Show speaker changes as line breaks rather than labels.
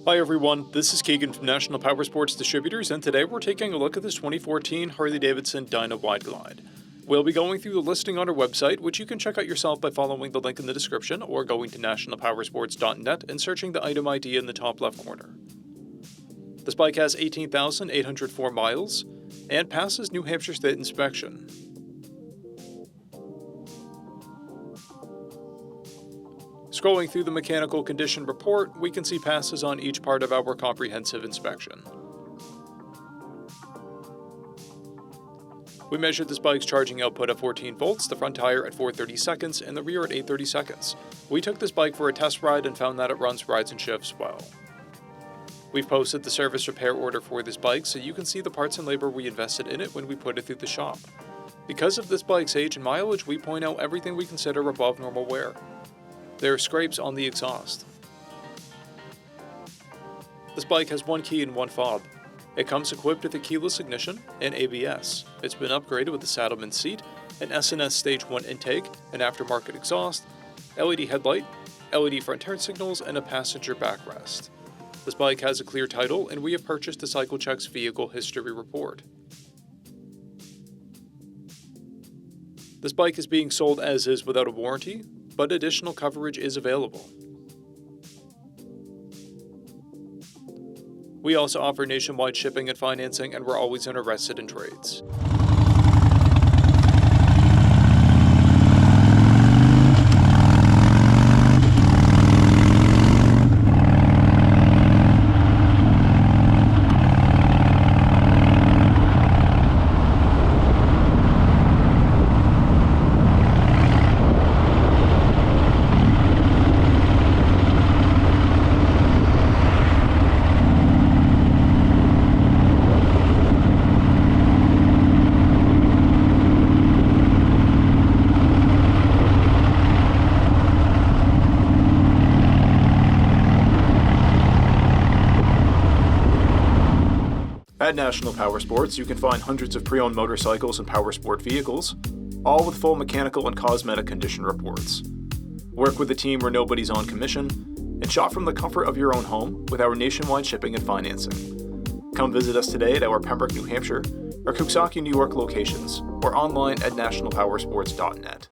Hi everyone, this is Keegan from National Powersports Distributors, and today we're taking a look at this 2014 Harley-Davidson Dyna Wide Glide. We'll be going through the listing on our website, which you can check out yourself by following the link in the description or going to nationalpowersports.net and searching the item ID in the top left corner. This bike has 18,804 miles and passes New Hampshire State inspection. Scrolling through the mechanical condition report, we can see passes on each part of our comprehensive inspection. We measured this bike's charging output at 14 volts, the front tire at 430 seconds, and the rear at 830 seconds. We took this bike for a test ride and found that it runs, rides, and shifts well. We've posted the service repair order for this bike so you can see the parts and labor we invested in it when we put it through the shop. Because of this bike's age and mileage, we point out everything we consider above normal wear. There are scrapes on the exhaust. This bike has one key and one fob. It comes equipped with a keyless ignition and ABS. It's been upgraded with a saddleman seat, an S&S Stage 1 intake, an aftermarket exhaust, LED headlight, LED front turn signals, and a passenger backrest. This bike has a clear title, and we have purchased a CycleCheck's vehicle history report. This bike is being sold as is without a warranty, but additional coverage is available. We also offer nationwide shipping and financing, and we're always interested in trades. At National Powersports, you can find hundreds of pre-owned motorcycles and powersport vehicles, all with full mechanical and cosmetic condition reports. Work with a team where nobody's on commission, and shop from the comfort of your own home with our nationwide shipping and financing. Come visit us today at our Pembroke, New Hampshire, or Coxsackie, New York locations, or online at nationalpowersports.net.